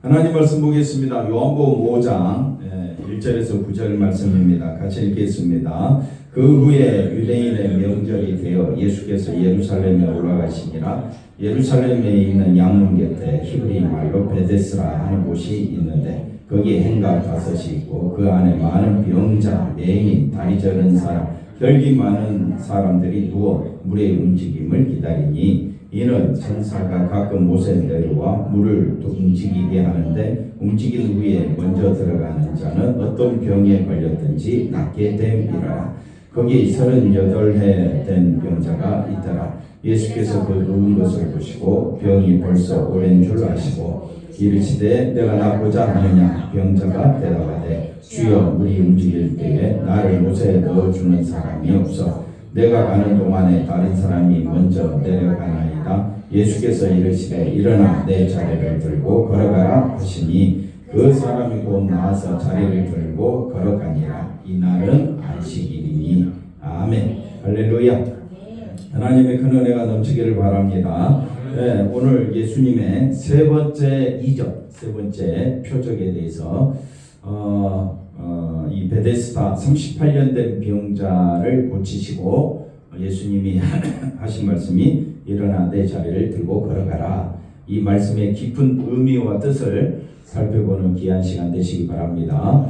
하나님 말씀 보겠습니다. 요한복음 5장 1절에서 9절 말씀입니다. 같이 읽겠습니다. 그 후에 유대인의 명절이 되어 예수께서 예루살렘에 올라가시니라. 예루살렘에 있는 양문 곁에 히브리 말로 베데스라 하는 곳이 있는데 거기에 행각 5이 있고 그 안에 많은 병자, 맹인, 다리 저는 사람, 혈기 많은 사람들이 누워 물의 움직임을 기다리니 이는 천사가 가끔 못에 내려와 물을 움직이게 하는데 움직인 후에 먼저 들어가는 자는 어떤 병에 걸렸든지 낫게 됨이라. 거기에 38해 된 병자가 있더라. 예수께서 그 누운 것을 보시고 병이 벌써 오랜 줄 아시고 이르시되 내가 낫고자 하느냐. 병자가 대답하되 주여 물이 움직일 때에 나를 못에 넣어주는 사람이 없어 내가 가는 동안에 다른 사람이 먼저 내려가나이다. 예수께서 이르시되 일어나 내 자리를 들고 걸어가라 하시니 그 사람이 곧 나와서 자리를 들고 걸어가니라. 이날은 안식일이니. 아멘. 할렐루야. 하나님의 큰 은혜가 넘치기를 바랍니다. 네, 오늘 예수님의 세 번째 이적, 세 번째 표적에 대해서 이 베데스다 38년 된 병자를 고치시고 예수님이 하신 말씀이 일어나 내 자리를 들고 걸어가라. 이 말씀의 깊은 의미와 뜻을 살펴보는 귀한 시간 되시기 바랍니다.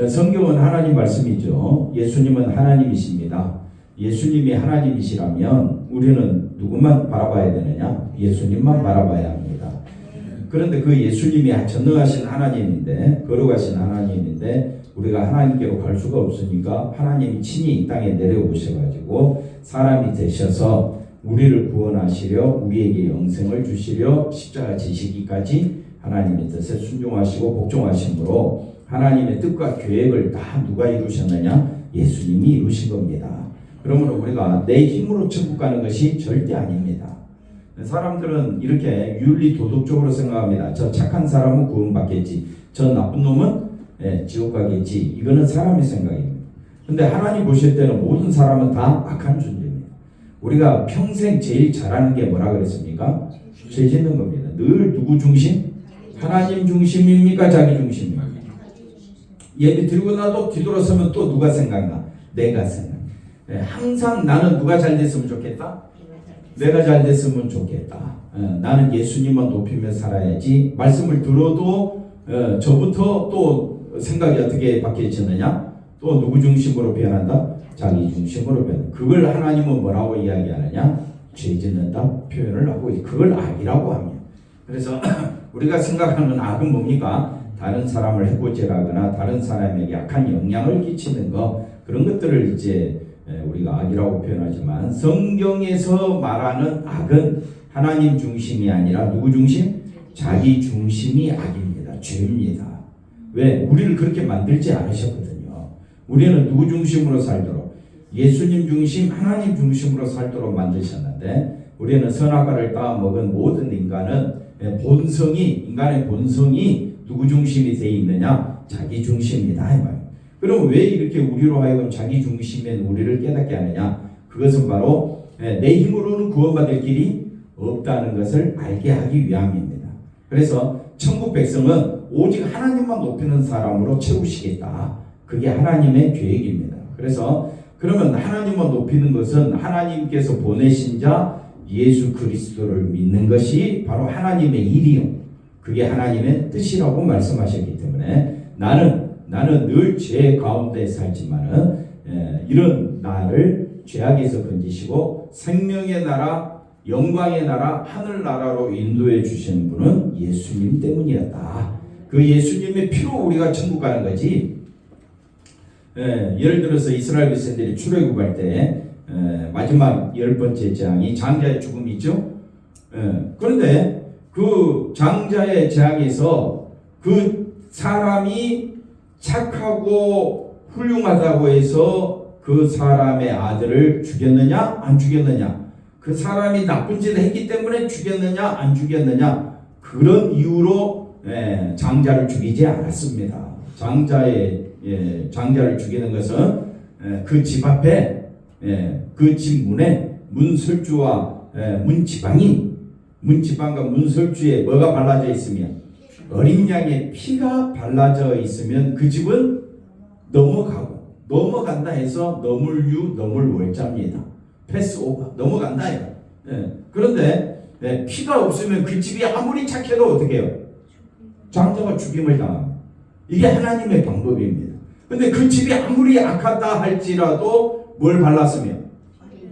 성경은 하나님 말씀이죠. 예수님은 하나님이십니다. 예수님이 하나님이시라면 우리는 누구만 바라봐야 되느냐? 예수님만 바라봐야 합니다. 그런데 그 예수님이 전능하신 하나님인데, 거룩하신 하나님인데 우리가 하나님께로 갈 수가 없으니까 하나님이 친히 이 땅에 내려오셔가지고 사람이 되셔서 우리를 구원하시려 우리에게 영생을 주시려 십자가 지시기까지 하나님의 뜻에 순종하시고 복종하심으로 하나님의 뜻과 계획을 다 누가 이루셨느냐? 예수님이 이루신 겁니다. 그러므로 우리가 내 힘으로 천국 가는 것이 절대 아닙니다. 사람들은 이렇게 윤리 도덕적으로 생각합니다. 저 착한 사람은 구원받겠지, 저 나쁜 놈은 지옥 가겠지. 이거는 사람의 생각입니다. 근데 하나님 보실 때는 모든 사람은 다 악한 존재입니다. 우리가 평생 제일 잘하는 게 뭐라 그랬습니까? 죄 짓는 겁니다. 늘 누구 중심? 하나님 중심입니까? 자기 중심입니까? 예배 드리고 나도 뒤돌아서면 또 누가 생각나? 내가 생각나. 항상 나는 누가 잘 됐으면 좋겠다? 내가 잘 됐으면 좋겠다. 나는 예수님만 높이며 살아야지. 말씀을 들어도 저부터 또 생각이 어떻게 바뀌어지느냐? 또 누구 중심으로 변한다? 자기 중심으로 변한다. 그걸 하나님은 뭐라고 이야기하느냐? 죄 짓는다 표현을 하고 그걸 악이라고 합니다. 그래서 우리가 생각하는 악은 뭡니까? 다른 사람을 해코지하거나 다른 사람에게 약한 영향을 끼치는 거, 그런 것들을 이제 우리가 악이라고 표현하지만 성경에서 말하는 악은 하나님 중심이 아니라 누구 중심? 자기 중심이 악입니다. 죄입니다. 왜? 우리를 그렇게 만들지 않으셨거든요. 우리는 누구 중심으로 살도록? 예수님 중심, 하나님 중심으로 살도록 만드셨는데 우리는 선악과를 따먹은 모든 인간은 인간의 본성이 누구 중심이 되어 있느냐? 자기 중심이다 이 말이에요. 그럼 왜 이렇게 우리로 하여금 자기 중심인 우리를 깨닫게 하느냐? 그것은 바로 내 힘으로는 구원받을 길이 없다는 것을 알게 하기 위함입니다. 그래서 천국 백성은 오직 하나님만 높이는 사람으로 채우시겠다. 그게 하나님의 계획입니다. 그래서 그러면 하나님만 높이는 것은 하나님께서 보내신 자 예수 그리스도를 믿는 것이 바로 하나님의 일이요. 그게 하나님의 뜻이라고 말씀하셨기 때문에 나는 늘 죄 가운데 살지만은 이런 나를 죄악에서 건지시고 생명의 나라, 영광의 나라, 하늘나라로 인도해 주신 분은 예수님 때문이었다. 그 예수님의 피로 우리가 천국 가는 거지. 예를 들어서 이스라엘 백성들이 출애굽할 때 마지막 10번째 재앙이 장자의 죽음이죠. 그런데 그 장자의 재앙에서 그 사람이 착하고 훌륭하다고 해서 그 사람의 아들을 죽였느냐 안 죽였느냐, 그 사람이 나쁜 짓을 했기 때문에 죽였느냐 안 죽였느냐, 그런 이유로 장자를 죽이지 않았습니다. 장자를 죽이는 것은 그 집 앞에 그 집 문에 문설주와 문지방과 문설주에 뭐가 발라져 있으면 어린 양의 피가 발라져 있으면 그 집은 넘어간다 해서 너물유 너물월자입니다. 패스오버 넘어간다 해요. 그런데 피가 없으면 그 집이 아무리 착해도 어떻게 해요? 장자가 죽임을 당합니다. 이게 하나님의 방법입니다. 근데 그 집이 아무리 악하다 할지라도 뭘 발랐으면?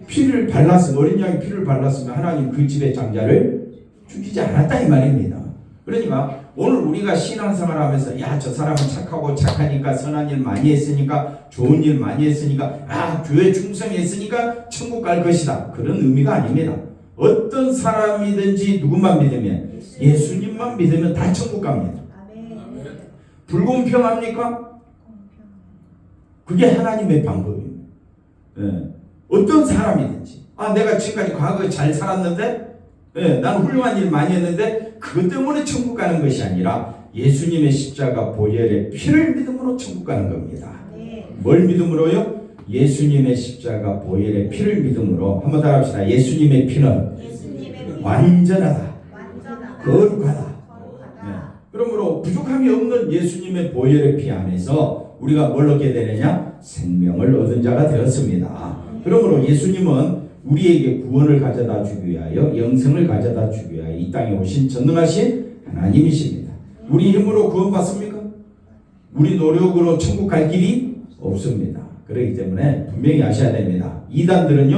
피를 발랐으면, 어린 양이 피를 발랐으면 하나님 그 집의 장자를 죽이지 않았다 이 말입니다. 그러니까 오늘 우리가 신앙생활 하면서 야, 저 사람은 착하고 착하니까 선한 일 많이 했으니까 좋은 일 많이 했으니까 교회 충성했으니까 천국 갈 것이다. 그런 의미가 아닙니다. 어떤 사람이든지 누구만 믿으면 예수님만 믿으면 다 천국 갑니다. 불공평합니까? 그게 하나님의 방법입니다. 어떤 사람이든지 내가 지금까지 과거에 잘 살았는데 나는 훌륭한 일 많이 했는데 그것 때문에 천국 가는 것이 아니라 예수님의 십자가 보혈의 피를 믿음으로 천국 가는 겁니다. 뭘 믿음으로요? 예수님의 십자가 보혈의 피를 믿음으로. 한번 따라합시다. 예수님의 피는 완전하다, 거룩하다. 그러므로 부족함이 없는 예수님의 보혈의 피 안에서 우리가 뭘 얻게 되느냐? 생명을 얻은 자가 되었습니다. 그러므로 예수님은 우리에게 구원을 가져다 주기 위하여, 영생을 가져다 주기 위하여 이 땅에 오신 전능하신 하나님이십니다. 우리 힘으로 구원받습니까? 우리 노력으로 천국 갈 길이 없습니다. 그렇기 때문에 분명히 아셔야 됩니다. 이단들은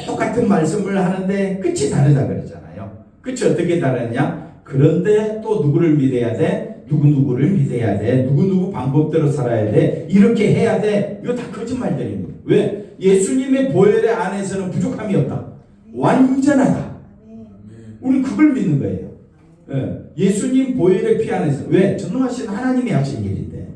똑같은 말씀을 하는데 끝이 다르다 그러잖아요. 끝이 어떻게 다르냐? 그런데 또 누구를 믿어야 돼? 누구를 믿어야 돼? 누구 방법대로 살아야 돼? 이렇게 해야 돼? 이거 다 거짓말들입니다. 왜? 예수님의 보혈의 안에서는 부족함이 없다. 완전하다. 우리 그걸 믿는 거예요. 예수님 보혈의 피 안에서. 왜? 전능하신 하나님이 하신 일인데.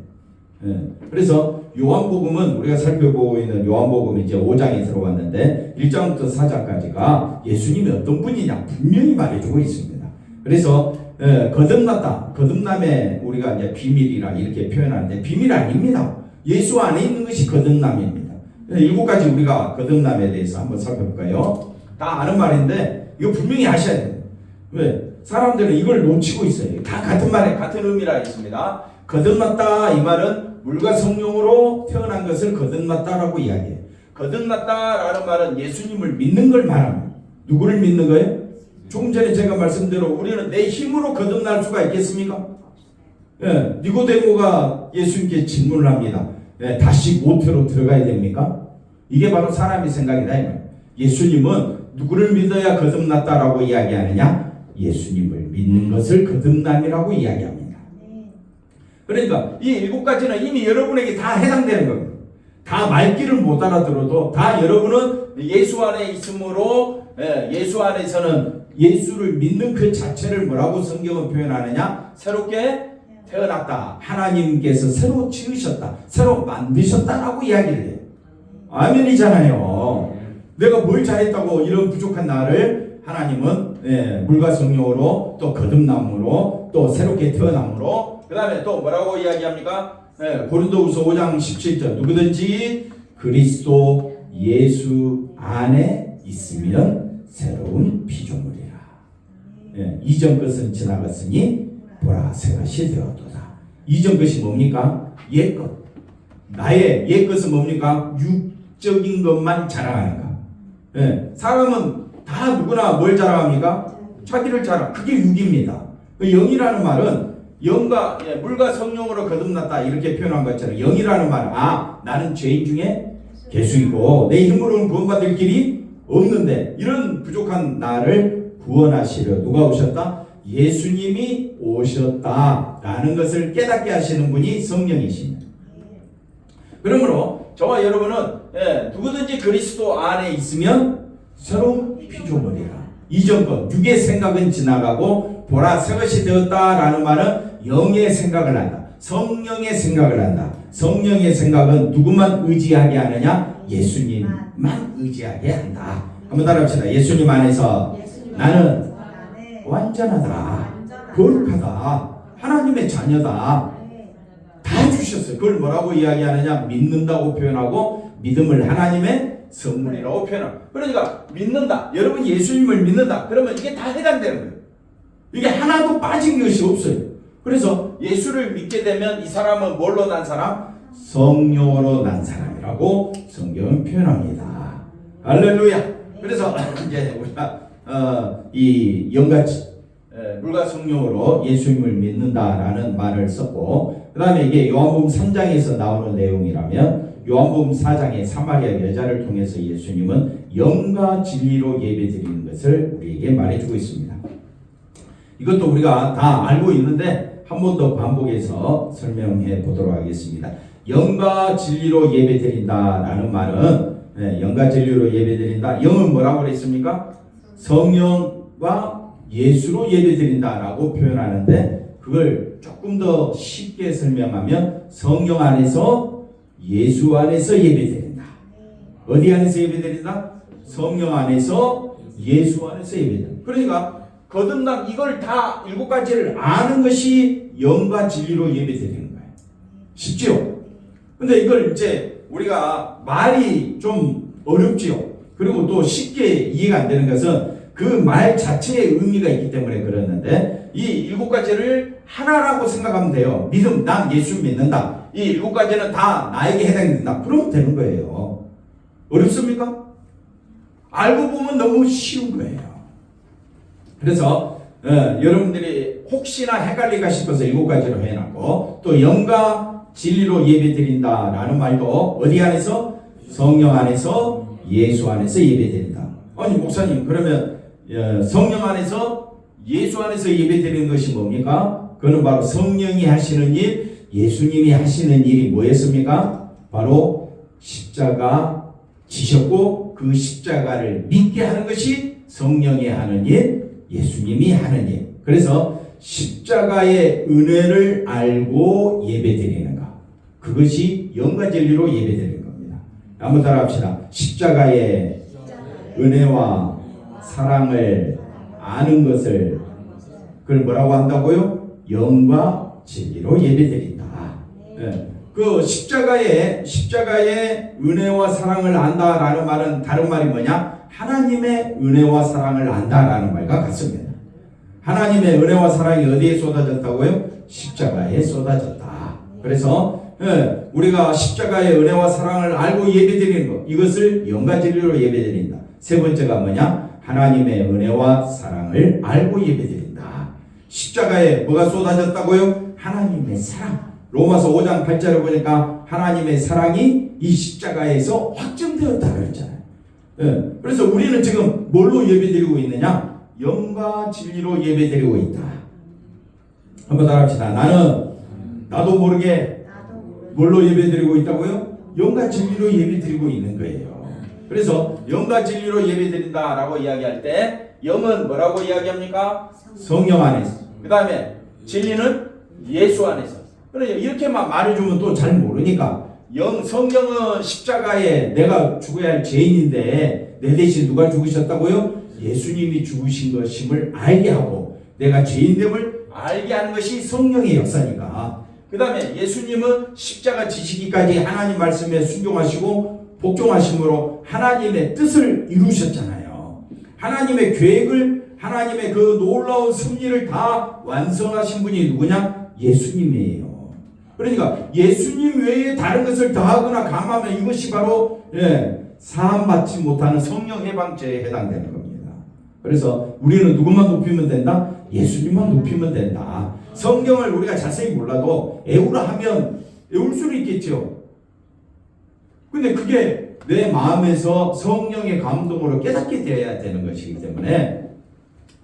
그래서 요한복음은 우리가 살펴보고 있는 요한복음 이제 5장에 들어왔는데 1장부터 4장까지가 예수님이 어떤 분이냐 분명히 말해주고 있습니다. 그래서 거듭났다. 거듭남의 우리가 이제 비밀이라 이렇게 표현하는데 비밀 아닙니다. 예수 안에 있는 것이 거듭남입니다. 7가지 우리가 거듭남에 대해서 한번 살펴볼까요? 다 아는 말인데 이거 분명히 아셔야 돼요. 왜? 사람들은 이걸 놓치고 있어요. 다 같은 말에 같은 의미라 있습니다. 거듭났다 이 말은 물과 성령으로 태어난 것을 거듭났다라고 이야기해요. 거듭났다라는 말은 예수님을 믿는 걸 말합니다. 누구를 믿는 거예요? 조금 전에 제가 말씀대로 우리는 내 힘으로 거듭날 수가 있겠습니까? 니고데모가 예수님께 질문을 합니다. 다시 모태로 들어가야 됩니까? 이게 바로 사람의 생각이다. 예수님은 누구를 믿어야 거듭났다라고 이야기하느냐? 예수님을 믿는 것을 거듭남이라고 이야기합니다. 그러니까 이 7가지는 이미 여러분에게 다 해당되는 겁니다. 다 말귀를 못 알아들어도 다 여러분은 예수 안에 있으므로 예수 안에서는 예수를 믿는 그 자체를 뭐라고 성경은 표현하느냐? 새롭게 태어났다. 하나님께서 새로 지으셨다. 새로 만드셨다라고 이야기를 해요. 아멘이잖아요. 내가 뭘 잘했다고 이런 부족한 나를 하나님은 물과 성령으로 또 거듭남으로 또 새롭게 태어남으로 그 다음에 또 뭐라고 이야기합니까? 고린도후서 5장 17절 누구든지 그리스도 예수 안에 있으면 새로운 피조물이라. 이전 것은 지나갔으니 보라 새 것이 되었도다. 이전 것이 뭡니까? 옛 것. 나의 옛 것은 뭡니까? 육적인 것만 자랑하는가. 사람은 다 누구나 뭘 자랑합니까? 자기를 자랑. 그게 육입니다. 영이라는 말은 영과 물과 성령으로 거듭났다 이렇게 표현한 것처럼 영이라는 말은 나는 죄인 중에 개수이고 내 힘으로는 구원받을 길이 없는데 이런 부족한 나를 구원하시려 누가 오셨다? 예수님이 오셨다라는 것을 깨닫게 하시는 분이 성령이십니다. 그러므로 저와 여러분은 누구든지 그리스도 안에 있으면 새로운 피조물이라. 이전 것 육의 생각은 지나가고 보라 새 것이 되었다라는 말은 영의 생각을 한다. 성령의 생각을 한다. 성령의 생각은 누구만 의지하게 하느냐? 예수님만 의지하게 한다. 한번 따라합시다. 예수님 안에서 나는 완전하다. 거룩하다. 하나님의 자녀다. 다 주셨어요. 그걸 뭐라고 이야기하느냐? 믿는다고 표현하고 믿음을 하나님의 선물이라고 표현하고. 그러니까 믿는다. 여러분 예수님을 믿는다. 그러면 이게 다 해당되는 거예요. 이게 하나도 빠진 것이 없어요. 그래서 예수를 믿게 되면 이 사람은 뭘로 난 사람? 성령으로 난 사람이라고 성경은 표현합니다. 할렐루야. 그래서 이제 우리가 이 영같이 물과 성령으로 예수님을 믿는다라는 말을 썼고, 그 다음에 이게 요한복음 3장에서 나오는 내용이라면 요한복음 4장의 사마리아 여자를 통해서 예수님은 영과 진리로 예배드리는 것을 우리에게 말해주고 있습니다. 이것도 우리가 다 알고 있는데 한 번 더 반복해서 설명해 보도록 하겠습니다. 영과 진리로 예배드린다라는 말은, 영과 진리로 예배드린다. 영은 뭐라고 그랬습니까? 성령과 예수로 예배드린다라고 표현하는데, 그걸 조금 더 쉽게 설명하면 성령 안에서 예수 안에서 예배드린다. 어디 안에서 예배드린다? 성령 안에서 예수 안에서 예배드린다. 그러니까 거듭난 이걸 다 7가지를 아는 것이 영과 진리로 예배드리는 거예요. 쉽지요? 근데 이걸 이제 우리가 말이 좀 어렵지요. 그리고 또 쉽게 이해가 안 되는 것은 그 말 자체의 의미가 있기 때문에 그랬는데, 이 7가지를 하나라고 생각하면 돼요. 믿음, 난 예수 믿는다. 이 7가지는 다 나에게 해당된다. 그러면 되는 거예요. 어렵습니까? 알고 보면 너무 쉬운 거예요. 그래서 여러분들이 혹시나 헷갈리가 싶어서 7가지로 해놨고, 또 영과 진리로 예배드린다라는 말도 어디 안에서? 성령 안에서 예수 안에서 예배드린다. 아니 목사님, 그러면 성령 안에서 예수 안에서 예배드리는 것이 뭡니까? 그는 바로 성령이 하시는 일, 예수님이 하시는 일이 뭐였습니까? 바로 십자가 지셨고 그 십자가를 믿게 하는 것이 성령이 하는 일, 예수님이 하는 일. 그래서 십자가의 은혜를 알고 예배드리는가, 그것이 영과 진리로 예배드리는 겁니다. 한번 따라합시다. 십자가의 은혜와 사랑을 아는 것을, 그걸 뭐라고 한다고요? 영과 진리로 예배드린다. 그 십자가의 은혜와 사랑을 안다라는 말은 다른 말이 뭐냐? 하나님의 은혜와 사랑을 안다라는 말과 같습니다. 하나님의 은혜와 사랑이 어디에 쏟아졌다고요? 십자가에 쏟아졌다. 그래서 우리가 십자가의 은혜와 사랑을 알고 예배드리는 것, 이것을 영과 진리로 예배드린다. 세 번째가 뭐냐? 하나님의 은혜와 사랑을 알고 예배드린다. 십자가에 뭐가 쏟아졌다고요? 하나님의 사랑. 로마서 5장 8절을 보니까 하나님의 사랑이 이 십자가에서 확정되었다 그랬잖아요. 그래서 우리는 지금 뭘로 예배드리고 있느냐? 영과 진리로 예배드리고 있다. 한번 따라합시다. 나도 모르게 뭘로 예배드리고 있다고요? 영과 진리로 예배드리고 있는 거예요. 그래서 영과 진리로 예배드린다라고 이야기할 때, 영은 뭐라고 이야기합니까? 성령 안에서. 그 다음에 진리는 예수 안에서. 그러니까 이렇게만 말해주면 또 잘 모르니까, 성령은 십자가에 내가 죽어야 할 죄인인데 내 대신 누가 죽으셨다고요? 예수님이 죽으신 것임을 알게 하고 내가 죄인됨을 알게 하는 것이 성령의 역사니까. 그 다음에 예수님은 십자가 지시기까지 하나님 말씀에 순종하시고 복종하심으로 하나님의 뜻을 이루셨잖아요. 하나님의 계획을, 하나님의 그 놀라운 섭리를 다 완성하신 분이 누구냐? 예수님이에요. 그러니까 예수님 외에 다른 것을 더하거나 감하면 이것이 바로 사함받지 못하는 성령 해방죄에 해당되는 겁니다. 그래서 우리는 누구만 높이면 된다? 예수님만 높이면 된다. 성경을 우리가 자세히 몰라도 애우라 하면 애울 수는 있겠죠. 근데 그게 내 마음에서 성령의 감동으로 깨닫게 되어야 되는 것이기 때문에,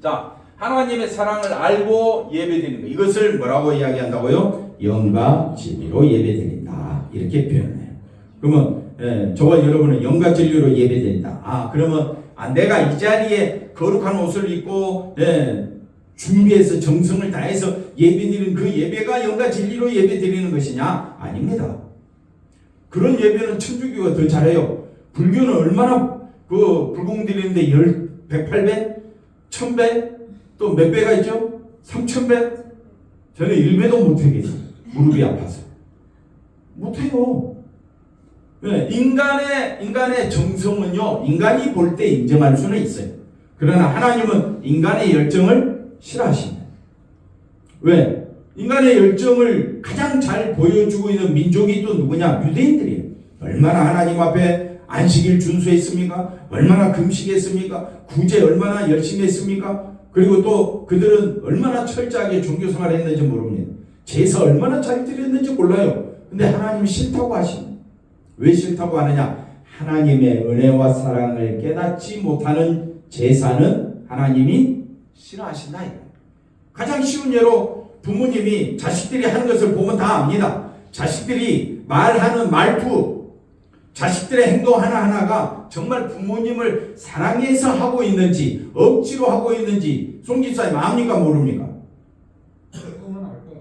자, 하나님의 사랑을 알고 예배드리는 것, 이것을 뭐라고 이야기한다고요? 영과 진리로 예배드린다. 이렇게 표현해요. 그러면 저와 여러분은 영과 진리로 예배드린다. 그러면 내가 이 자리에 거룩한 옷을 입고 준비해서 정성을 다해서 예배드리는 그 예배가 영과 진리로 예배드리는 것이냐? 아닙니다. 그런 예배는 천주교가 더 잘해요. 불교는 얼마나 그 불공 드리는데 108배? 1000배? 또 몇 배가 있죠? 3000배? 저는 1배도 못하겠어요. 무릎이 아파서. 못해요. 인간의 정성은요, 인간이 볼 때 인정할 수는 있어요. 그러나 하나님은 인간의 열정을 싫어하십니다. 왜? 인간의 열정을 가장 잘 보여주고 있는 민족이 또 누구냐? 유대인들이에요. 얼마나 하나님 앞에 안식일 준수했습니까? 얼마나 금식했습니까? 구제 얼마나 열심히 했습니까? 그리고 또 그들은 얼마나 철저하게 종교생활을 했는지 모릅니다. 제사 얼마나 잘 드렸는지 몰라요. 근데 하나님이 싫다고 하십니다. 왜 싫다고 하느냐? 하나님의 은혜와 사랑을 깨닫지 못하는 제사는 하나님이 싫어하신다. 가장 쉬운 예로 부모님이 자식들이 하는 것을 보면 다 압니다. 자식들이 말하는 말투, 자식들의 행동 하나하나가 정말 부모님을 사랑해서 하고 있는지 억지로 하고 있는지 송 집사님 압니까 모릅니까?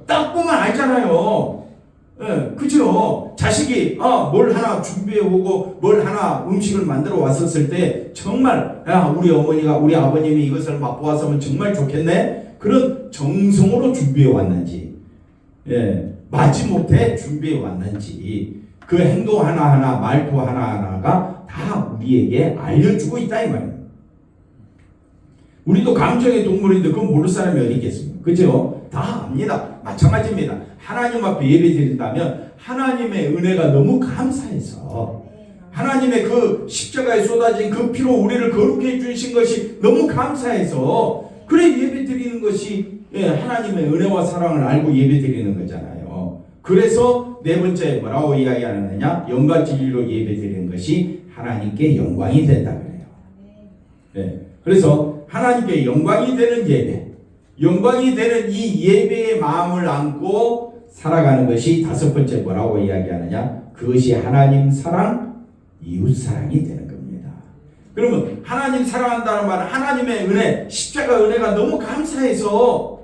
딱 보면 알잖아요. 예, 그죠? 자식이 뭘 하나 준비해 오고 뭘 하나 음식을 만들어 왔었을 때 정말 우리 어머니가 우리 아버님이 이것을 맛보았으면 정말 좋겠네. 그런 정성으로 준비해 왔는지, 마지못해 준비해 왔는지 그 행동 하나하나 말투 하나하나가 다 우리에게 알려주고 있다 이 말이에요. 우리도 감정의 동물인데 그건 모를 사람이 어디 있겠습니까? 그죠? 다 압니다. 마찬가지입니다. 하나님 앞에 예배 드린다면 하나님의 은혜가 너무 감사해서 하나님의 그 십자가에 쏟아진 그 피로 우리를 거룩해 해주신 것이 너무 감사해서 그래 예배 드리는 것이 하나님의 은혜와 사랑을 알고 예배 드리는 거잖아요. 그래서 네 번째 뭐라고 이야기하느냐? 영과 진리로 예배 드리는 것이 하나님께 영광이 된다 그래요. 그래서 하나님께 영광이 되는 예배, 영광이 되는 이 예배의 마음을 안고 살아가는 것이 다섯 번째 뭐라고 이야기하느냐? 그것이 하나님 사랑, 이웃 사랑이 되는 겁니다. 그러면 하나님 사랑한다는 말은 하나님의 은혜, 십자가 은혜가 너무 감사해서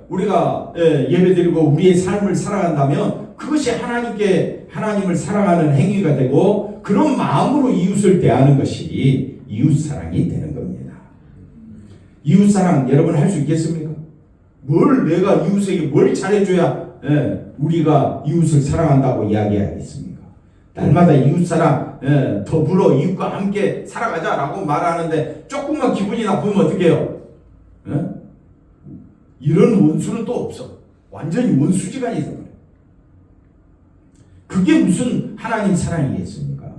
우리가 예배드리고 우리의 삶을 살아간다면 그것이 하나님을 사랑하는 행위가 되고 그런 마음으로 이웃을 대하는 것이 이웃사랑이 되는 겁니다. 이웃사랑 여러분 할 수 있겠습니까? 내가 이웃에게 뭘 잘해줘야 우리가 이웃을 사랑한다고 이야기하겠습니까? 날마다 이웃사랑 더불어 이웃과 함께 살아가자라고 말하는데 조금만 기분이 나쁘면 어떻게 해요? 이런 원수는 또 없어. 완전히 원수지간이 있어. 그게 무슨 하나님 사랑이겠습니까?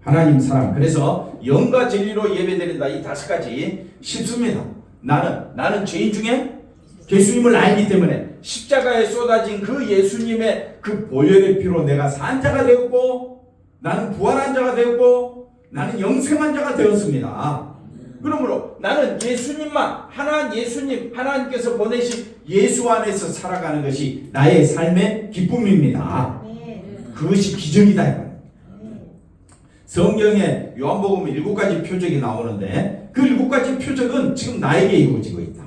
하나님 사랑. 그래서 영과 진리로 예배드린다. 이 다섯 가지 쉽습니다. 나는 죄인 중에 예수님을 알기 때문에 십자가에 쏟아진 그 예수님의 그 보혈의 피로 내가 산 자가 되었고 나는 부활한 자가 되었고 나는 영생한 자가 되었습니다. 그러므로 나는 예수님만 하나님께서 보내신 예수 안에서 살아가는 것이 나의 삶의 기쁨입니다. 그것이 기적이다. 성경에 요한복음 7가지 표적이 나오는데 그 7가지 표적은 지금 나에게 이루어지고 있다.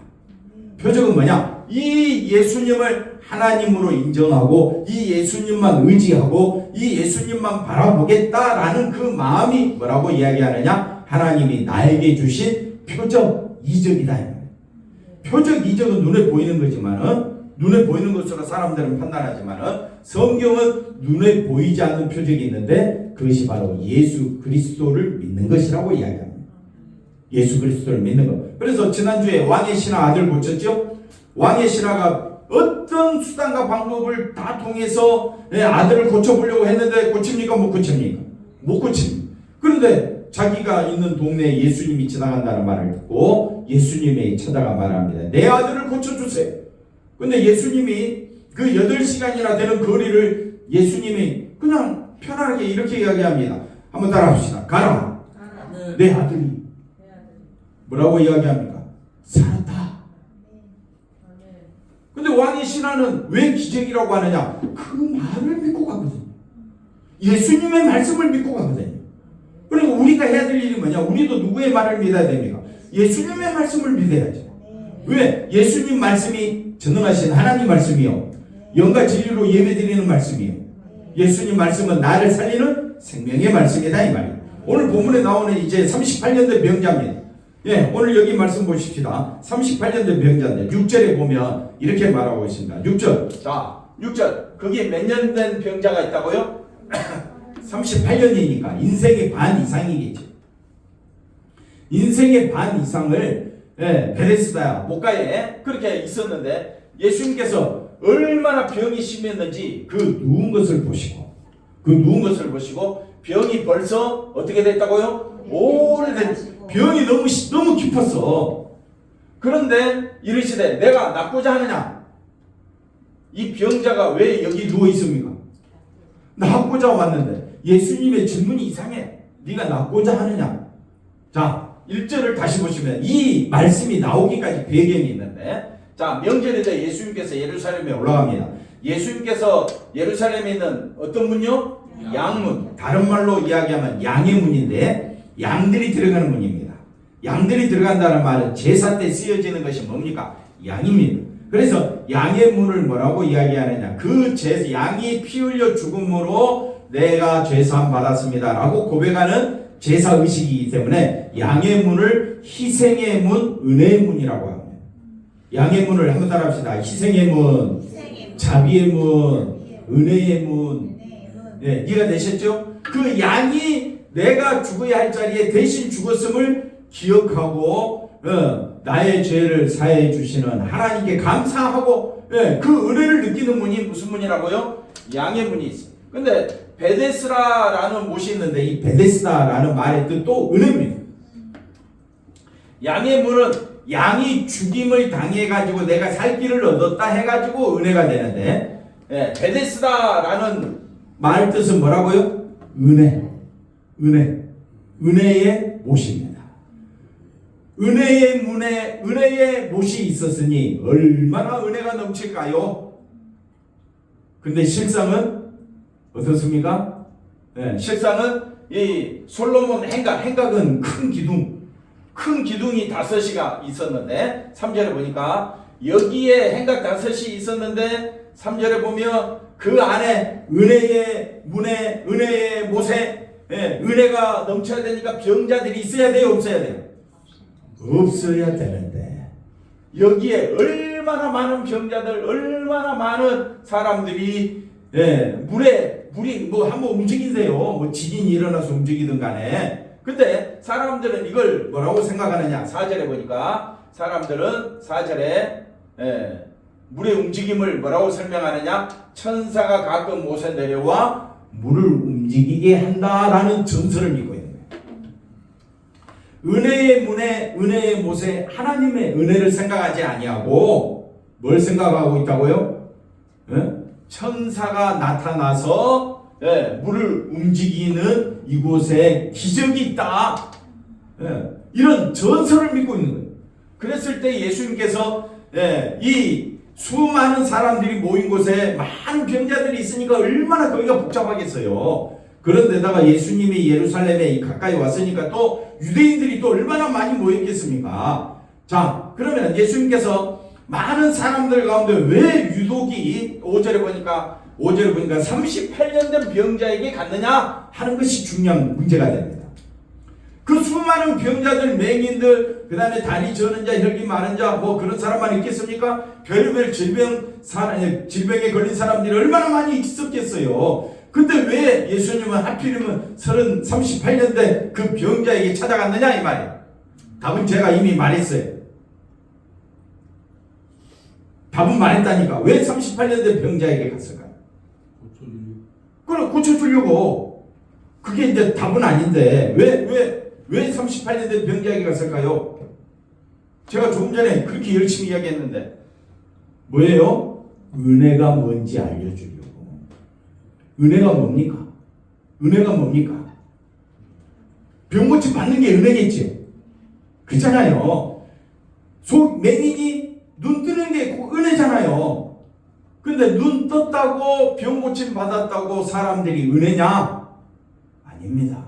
표적은 뭐냐? 이 예수님을 하나님으로 인정하고 이 예수님만 의지하고 이 예수님만 바라보겠다라는 그 마음이 뭐라고 이야기하느냐? 하나님이 나에게 주신 표적 이적이다. 표적 이적은 눈에 보이는 거지만은 눈에 보이는 것으로 사람들은 판단하지만은 성경은 눈에 보이지 않는 표적이 있는데 그것이 바로 예수 그리스도를 믿는 것이라고 이야기합니다. 예수 그리스도를 믿는 것. 그래서 지난주에 왕의 신하 아들 고쳤죠? 왕의 신하가 어떤 수단과 방법을 다 통해서 아들을 고쳐보려고 했는데 고칩니까? 못 고칩니까? 못 고칩니다. 그런데 자기가 있는 동네에 예수님이 지나간다는 말을 듣고 예수님이 찾아가 말합니다. 내 아들을 고쳐주세요. 근데 예수님이 그 8시간이나 되는 거리를 예수님이 그냥 편안하게 이렇게 이야기합니다. 한번 따라합시다. 가라. 내 아들이 뭐라고 이야기합니까? 살았다. 근데 왕의 신하는 왜 기적이라고 하느냐? 그 말을 믿고 가거든요. 예수님의 말씀을 믿고 가거든요. 그리고 우리가 해야 될 일이 뭐냐? 우리도 누구의 말을 믿어야 됩니까? 예수님의 말씀을 믿어야죠. 왜? 예수님 말씀이 전능하신 하나님 말씀이요. 영과 진리로 예배드리는 말씀이요. 예수님 말씀은 나를 살리는 생명의 말씀이다 이 말이에요. 오늘 본문에 나오는 이제 38년 된 병자입니다. 오늘 여기 말씀 보십시다. 38년 된 병자인데 6절에 보면 이렇게 말하고 있습니다. 6절. 자, 6절. 거기에 몇 년 된 병자가 있다고요? 38년이니까 인생의 반 이상이겠죠. 인생의 반 이상을 베데스다 목가에 그렇게 있었는데 예수님께서 얼마나 병이 심했는지 그 누운 것을 보시고 병이 벌써 어떻게 됐다고요? 오래된 병이 너무 깊었어. 그런데 이르시되 내가 낫고자 하느냐? 이 병자가 왜 여기 누워 있습니까? 낫고자 왔는데 예수님의 질문이 이상해. 네가 낫고자 하느냐? 자, 1절을 다시 보시면 이 말씀이 나오기까지 배경이 있는데, 자, 명절에 예수님께서 예루살렘에 올라갑니다. 예수님께서 예루살렘에 있는 어떤 문요? 양문. 다른 말로 이야기하면 양의 문인데 양들이 들어가는 문입니다. 양들이 들어간다는 말은 제사 때 쓰여지는 것이 뭡니까? 양입니다. 그래서 양의 문을 뭐라고 이야기하느냐? 그 양이 피 흘려 죽음으로 내가 죄사함 받았습니다 라고 고백하는 제사 의식이기 때문에 양의 문을 희생의 문, 은혜의 문이라고 합니다. 양의 문을 한번 따라합시다. 희생의 문, 자비의 문, 은혜의 문. 네, 이해가 되셨죠? 그 양이 내가 죽어야 할 자리에 대신 죽었음을 기억하고 나의 죄를 사해 주시는 하나님께 감사하고 그 은혜를 느끼는 문이 무슨 문이라고요? 양의 문이 있어요. 근데 베데스다라는 못이 있는데 이 베데스다라는 말의 뜻도 은혜입니다. 양의 문은 양이 죽임을 당해가지고 내가 살 길을 얻었다 해가지고 은혜가 되는데, 베데스다라는 말 뜻은 뭐라고요? 은혜의 못입니다. 은혜의 문에 은혜의 못이 있었으니 얼마나 은혜가 넘칠까요? 근데 실상은 어떻습니까? 실상은 이 솔로몬 행각은 큰 기둥이 5개가 있었는데 3절에 보니까 여기에 행각 5이 있었는데 3절에 보면 그 안에 은혜의 문에 은혜의 못에 은혜가 넘쳐야 되니까 병자들이 있어야 돼요, 없어야 돼요? 없어야 되는데 여기에 얼마나 많은 병자들, 얼마나 많은 사람들이 물이 뭐 한번 움직이세요. 뭐 지진이 일어나서 움직이든 간에. 근데 사람들은 이걸 뭐라고 생각하느냐? 4절에 보니까 사람들은 4절에 물의 움직임을 뭐라고 설명하느냐? 천사가 가끔 못에 내려와 물을 움직이게 한다라는 전설을 믿고 있는 거예요. 은혜의 문에 은혜의 못에 하나님의 은혜를 생각하지 아니하고 뭘 생각하고 있다고요? 천사가 나타나서 물을 움직이는 이곳에 기적이 있다. 이런 전설을 믿고 있는 거예요. 그랬을 때 예수님께서 이 수많은 사람들이 모인 곳에 많은 병자들이 있으니까 얼마나 거기가 복잡하겠어요. 그런데다가 예수님이 예루살렘에 가까이 왔으니까 또 유대인들이 또 얼마나 많이 모였겠습니까? 자, 그러면 예수님께서 많은 사람들 가운데 왜 유독이 5절에 보니까 38년 된 병자에게 갔느냐 하는 것이 중요한 문제가 됩니다. 그 수많은 병자들, 맹인들, 그 다음에 다리 저는 자, 혈기 많은 자, 뭐 그런 사람만 있겠습니까? 별의별 질병에 걸린 사람들이 얼마나 많이 있었겠어요. 근데 왜 예수님은 하필이면 38년 된 그 병자에게 찾아갔느냐 이 말이에요. 답은 제가 이미 말했어요. 답은 말했다니까. 왜 38년 된 병자에게 갔을까요? 그럼 고쳐주려고. 그게 이제 답은 아닌데 왜 38년 된 병자에게 갔을까요? 제가 조금 전에 그렇게 열심히 이야기했는데 뭐예요? 은혜가 뭔지 알려주려고. 은혜가 뭡니까? 은혜가 뭡니까? 병고침 받는 게 은혜겠지. 그렇잖아요. 맹인이 눈 뜨는 게 은혜잖아요. 근데 눈 떴다고 병고침 받았다고 사람들이 은혜냐? 아닙니다.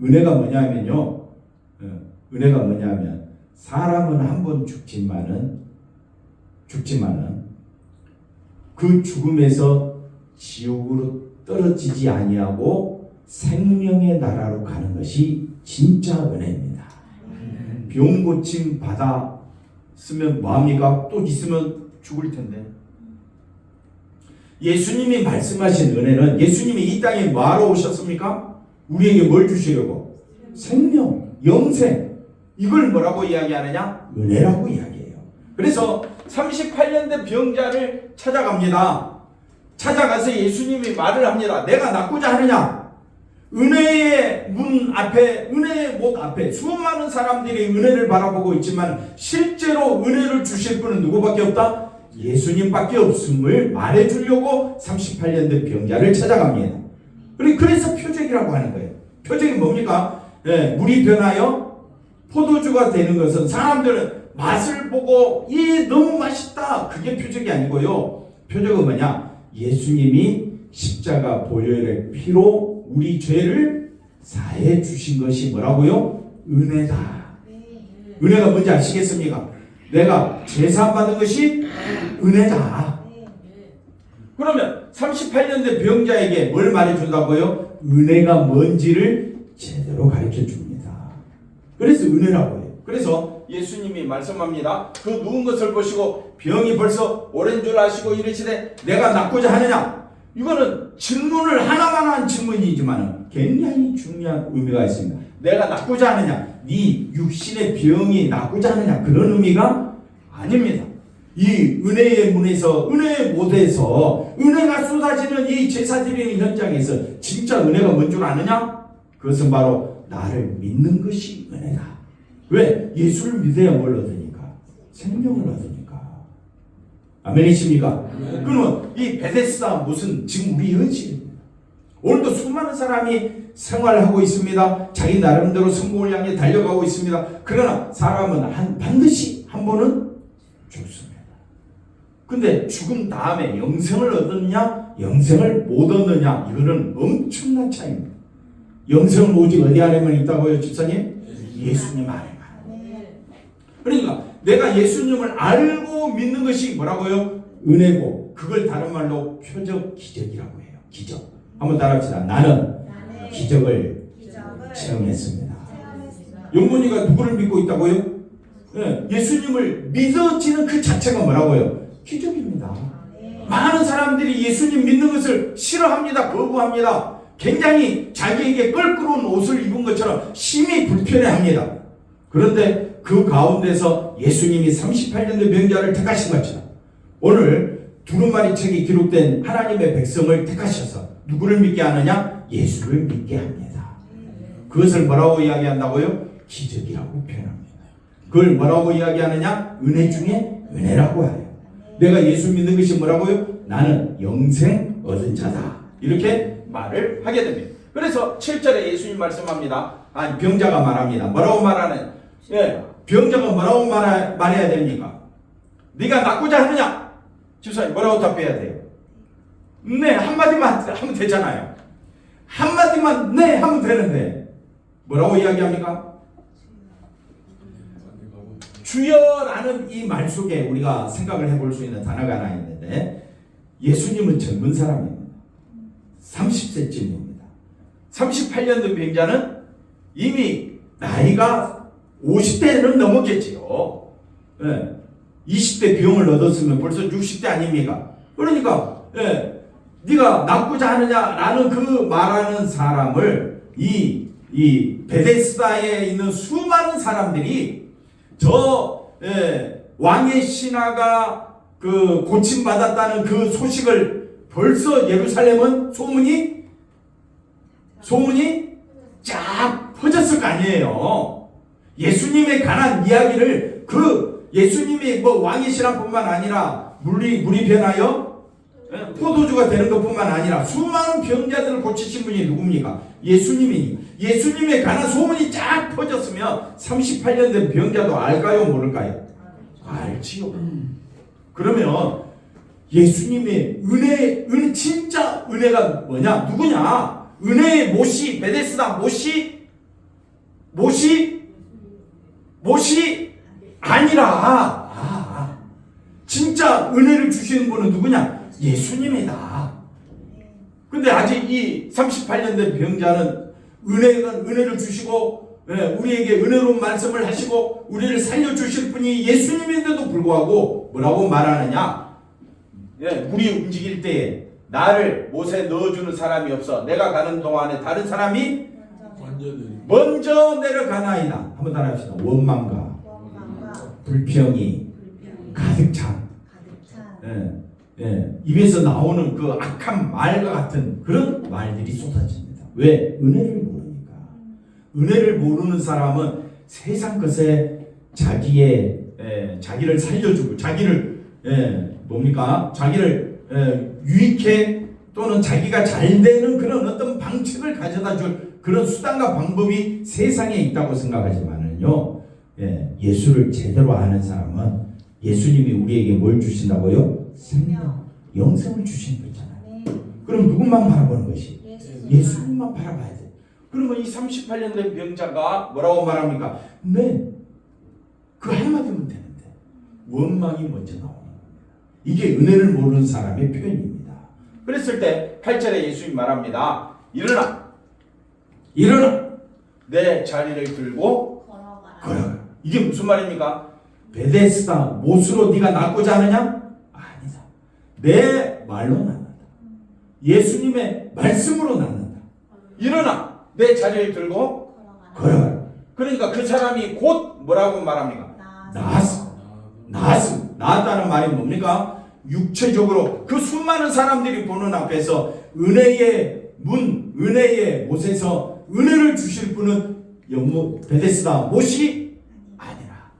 은혜가 뭐냐면요. 은혜가 뭐냐면 사람은 한 번 죽지만은 그 죽음에서 지옥으로 떨어지지 아니하고 생명의 나라로 가는 것이 진짜 은혜입니다. 병 고침 받았으면 뭐합니까? 또 있으면 죽을 텐데. 예수님이 말씀하신 은혜는 예수님이 이 땅에 뭐하러 오셨습니까? 우리에게 뭘 주시려고? 생명, 영생. 이걸 뭐라고 이야기하느냐? 은혜라고 이야기해요. 그래서 38년 된 병자를 찾아갑니다. 찾아가서 예수님이 말을 합니다. 내가 낫고자 하느냐? 은혜의 문 앞에, 은혜의 못 앞에 수많은 사람들이 은혜를 바라보고 있지만 실제로 은혜를 주실 분은 누구밖에 없다? 예수님밖에 없음을 말해주려고 38년 된 병자를 찾아갑니다. 그래서 표적이라고 하는 거예요. 표적이 뭡니까? 물이 변하여 포도주가 되는 것은 사람들은 맛을 보고 이 너무 맛있다, 그게 표적이 아니고요. 표적은 뭐냐? 예수님이 십자가 보혈의 피로 우리 죄를 사해 주신 것이 뭐라고요? 은혜다. 은혜가 뭔지 아시겠습니까? 내가 제사함 받은 것이 은혜다. 그러면 38년 된 병자에게 뭘 말해준다고요? 은혜가 뭔지를 제대로 가르쳐 줍니다. 그래서 은혜라고 해요. 그래서 예수님이 말씀합니다. 그 누운 것을 보시고 병이 벌써 오랜 줄 아시고 이르시되 내가 낫고자 하느냐? 이거는 질문을 하나만 한 질문이지만 굉장히 중요한 의미가 있습니다. 내가 낫고자 하느냐? 네 육신의 병이 낫고자 하느냐? 그런 의미가 아닙니다. 이 은혜의 문에서, 은혜의 못에서 은혜가 쏟아지는 이 제사 드리는 현장에서 진짜 은혜가 뭔 줄 아느냐? 그것은 바로 나를 믿는 것이 은혜다. 왜? 예수를 믿어야 뭘 얻으니까? 생명을 얻으니까. 아멘이십니까? 그러면 이 베데스다 무슨 지금 우리 현실입니다. 오늘도 수많은 사람이 생활하고 있습니다. 자기 나름대로 성공을 향해 달려가고 있습니다. 그러나 사람은 반드시 한 번은 죽습니다. 근데 죽음 다음에 영생을 얻느냐, 영생을 못 얻느냐, 이거는 엄청난 차이입니다. 영생은 오직 어디 안에만 있다고요, 집사님? 예수님 안에만. 그러니까 내가 예수님을 알고 믿는 것이 뭐라고요? 은혜고, 그걸 다른 말로 표적, 기적이라고 해요. 기적. 한번 따라합시다. 나는 기적을 체험했습니다. 영문이가 누구를 믿고 있다고요? 예수님을 믿어지는 그 자체가 뭐라고요? 기적입니다. 많은 사람들이 예수님 믿는 것을 싫어합니다. 거부합니다. 굉장히 자기에게 껄끄러운 옷을 입은 것처럼 심히 불편해합니다. 그런데 그 가운데서 예수님이 38년 된 병자를 택하신 것처럼 오늘 두루마리 책에 기록된 하나님의 백성을 택하셔서 누구를 믿게 하느냐? 예수를 믿게 합니다. 그것을 뭐라고 이야기한다고요? 기적이라고 표현합니다. 그걸 뭐라고 이야기하느냐? 은혜 중에 은혜라고 해요. 내가 예수 믿는 것이 뭐라고요? 나는 영생 얻은 자다. 이렇게 말을 하게 됩니다. 그래서 7절에 예수님 말씀합니다. 아니, 병자가 말합니다. 뭐라고 말하는? 병자가 뭐라고 말해야 됩니까? 네가 낫고자 하느냐? 집사님 뭐라고 답해야 돼요? 네, 한마디만 하면 되잖아요. 한마디만 네 하면 되는데 뭐라고 이야기합니까? 주여라는 이 말 속에 우리가 생각을 해볼 수 있는 단어가 하나 있는데 예수님은 젊은 사람입니다. 30세쯤입니다. 38년 된 병자는 이미 나이가 50대는 넘었겠지요. 20대 병을 얻었으면 벌써 60대 아닙니까? 그러니까 네가 낫고자 하느냐라는 그 말하는 사람을 이 베데스다에 있는 수많은 사람들이 왕의 신하가 그 고침받았다는 그 소식을 벌써 예루살렘은 소문이 쫙 퍼졌을 거 아니에요. 예수님에 관한 이야기를 예수님이 뭐 왕의 신하뿐만 아니라 물이 변하여 포도주가 되는 것뿐만 아니라 수많은 병자들을 고치신 분이 누굽니까? 예수님에 관한 소문이 쫙 퍼졌으면 38년 된 병자도 알까요? 모를까요? 알지요. 그러면 예수님의 은혜 진짜 은혜가 뭐냐? 누구냐? 은혜의 못이 베데스다 못이 아니라 진짜 은혜를 주시는 분은 누구냐? 예수님이다. 근데 아직 이 38년 된 병자는 은혜를 주시고 우리에게 은혜로운 말씀을 하시고 우리를 살려주실 분이 예수님인데도 불구하고 뭐라고 말하느냐? 물이 움직일 때에 나를 못에 넣어주는 사람이 없어. 내가 가는 동안에 다른 사람이 먼저 내려가나이다. 한번 따라합시다. 원망과 불평이 가득 찬 입에서 나오는 그 악한 말과 같은 그런 말들이 쏟아집니다. 왜? 은혜를 모르니까. 은혜를 모르는 사람은 세상 것에 자기를 살려주고 자기를 자기를 유익해 또는 자기가 잘 되는 그런 어떤 방책을 가져다 줄 그런 수단과 방법이 세상에 있다고 생각하지만은요, 예수를 제대로 아는 사람은 예수님이 우리에게 뭘 주신다고요? 생명, 영생을 주시는 거잖아요. 그럼 누구만 바라보는 것이? 예수님만 바라봐야 돼. 그러면 이 38년 된 병자가 뭐라고 말합니까? 네, 그 한마디면 되는데 원망이 먼저 나오는 겁니다. 이게 은혜를 모르는 사람의 표현입니다. 그랬을 때 8절에 예수님이 말합니다. 일어나 내 자리를 들고 걸어가라. 이게 무슨 말입니까? 베데스다 못으로 네가 낫고자 하느냐? 아니다. 내 말로 낫는다. 예수님의 말씀으로 낫는다. 일어나 내 자리를 들고 걸어가라. 그러니까 그 사람이 곧 뭐라고 말합니까? 나았다는 말이 뭡니까? 육체적으로 그 수많은 사람들이 보는 앞에서 은혜의 문, 은혜의 못에서 은혜를 주실 분은 베데스다 못이 아니라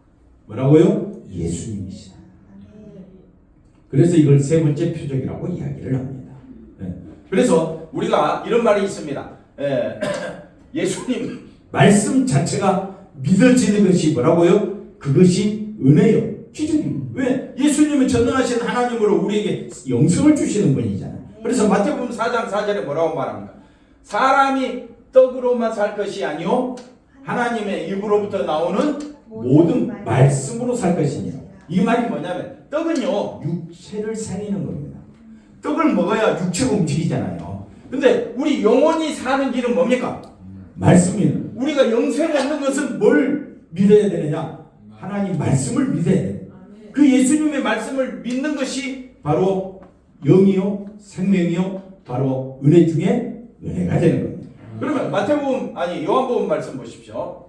뭐라고요? 예수님이시다. 그래서 이걸 세 번째 표적이라고 이야기를 합니다. 그래서 우리가 이런 말이 있습니다. 예수님 말씀 자체가 믿어지는 것이 뭐라고요? 그것이 은혜요. 기적입니다. 왜? 예수님은 전능하신 하나님으로 우리에게 영생을 주시는 분이잖아요. 그래서 마태복음 4장 4절에 뭐라고 말합니까? 사람이 떡으로만 살 것이 아니요 하나님의 입으로부터 나오는 모든 말씀으로 살 것이니라. 이 말이 뭐냐면 떡은요 육체를 살리는 겁니다. 떡을 먹어야 육체가 움직이잖아요. 근데 우리 영혼이 사는 길은 뭡니까? 말씀이에요. 우리가 영생 얻는 것은 뭘 믿어야 되느냐? 하나님 말씀을 믿어야 돼요. 그 예수님의 말씀을 믿는 것이 바로 영이요 생명이요 바로 은혜 중에 은혜가 되는 겁니다. 그러면 요한복음 말씀 보십시오.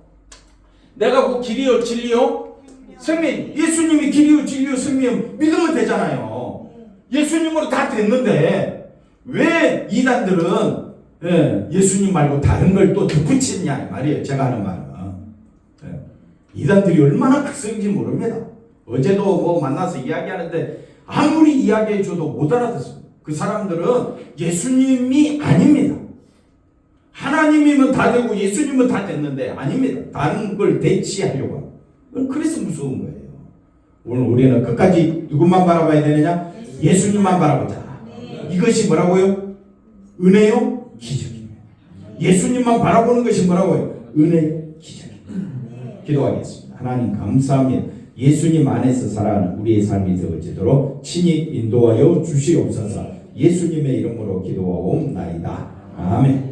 내가 그 길이요 진리요 생명. 예수님이 길이요 진리요 생명 믿으면 되잖아요. 예수님으로 다 됐는데 왜 이단들은 예수님 말고 다른 걸 또 덧붙이느냐 말이에요. 제가 하는 말은 이단들이 얼마나 극성인지 모릅니다. 어제도 뭐 만나서 이야기하는데 아무리 이야기해줘도 못 알아듣습니다. 그 사람들은 예수님이 아닙니다. 하나님이면 다 되고 예수님은 다 됐는데 아닙니다. 다른 걸 대치하려고 하고. 그래서 무서운 거예요. 오늘 우리는 끝까지 누구만 바라봐야 되느냐? 예수님만 바라보자. 이것이 뭐라고요? 은혜요? 기적입니다. 예수님만 바라보는 것이 뭐라고요? 은혜요? 기적입니다. 기도하겠습니다. 하나님 감사합니다. 예수님 안에서 살아가는 우리의 삶이 되어지도록 친히 인도하여 주시옵소서. 예수님의 이름으로 기도하옵나이다. 아멘.